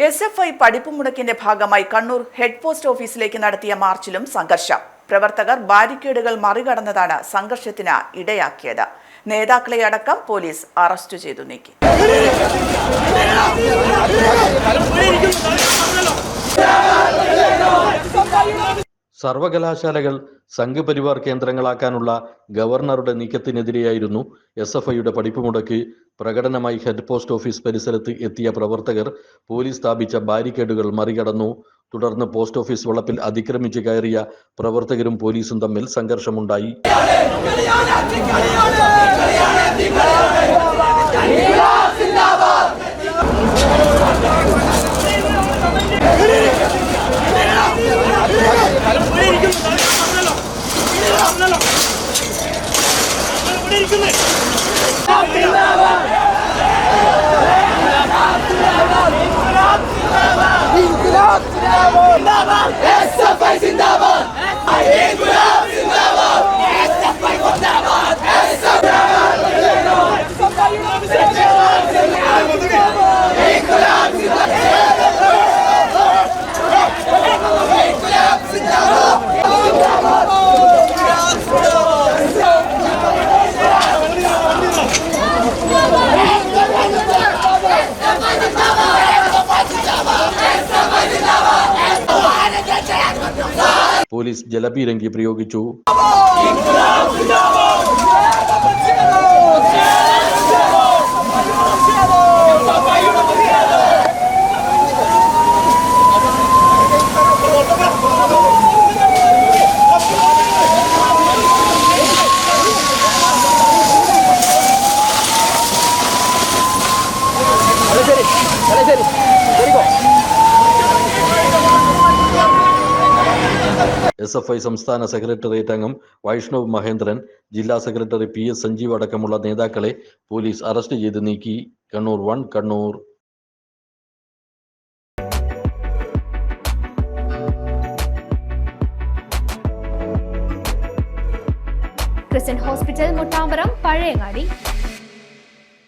SFI പഠിപ്പുമുടക്കിന്റെ ഭാഗമായി Kannur head post ഓഫീസിലേക്ക് നടത്തിയ മാർച്ചിലും സംഘർഷം. പ്രവർത്തകർ ബാരിക്കേഡുകൾ മറികടന്നതാണ് സംഘർഷത്തിന് ഇടയാക്കിയത്. നേതാക്കളെ അടക്കം പോലീസ് അറസ്റ്റ് ചെയ്തു നീക്കി. സർവകലാശാലകൾ സംഘപരിവാർ കേന്ദ്രങ്ങളാക്കാനുള്ള ഗവർണറുടെ നീക്കത്തിനെതിരെയായിരുന്നു SFIയുടെ പഠിപ്പുമുടക്ക്. പ്രകടനമായി ഹെഡ് പോസ്റ്റ് ഓഫീസ് പരിസരത്ത് എത്തിയ പ്രവർത്തകർ പോലീസ് സ്ഥാപിച്ച ബാരിക്കേഡുകൾ മറികടന്നു. തുടർന്ന് പോസ്റ്റ് ഓഫീസ് വളപ്പിൽ അതിക്രമിച്ച് കയറിയ പ്രവർത്തകരും പോലീസും തമ്മിൽ സംഘർഷമുണ്ടായി. പോലീസ് ജലപീരങ്കി പ്രയോഗിച്ചു. SFI സംസ്ഥാന സെക്രട്ടേറിയറ്റ് അംഗം വൈഷ്ണവ് മഹേന്ദ്രൻ, ജില്ലാ സെക്രട്ടറി PS സഞ്ജീവ് അടക്കമുള്ള നേതാക്കളെ പോലീസ് അറസ്റ്റ് ചെയ്ത് നീക്കി. കണ്ണൂർ 1 കണ്ണൂർ. Christian hospital Muttamparam Pazhayangadi.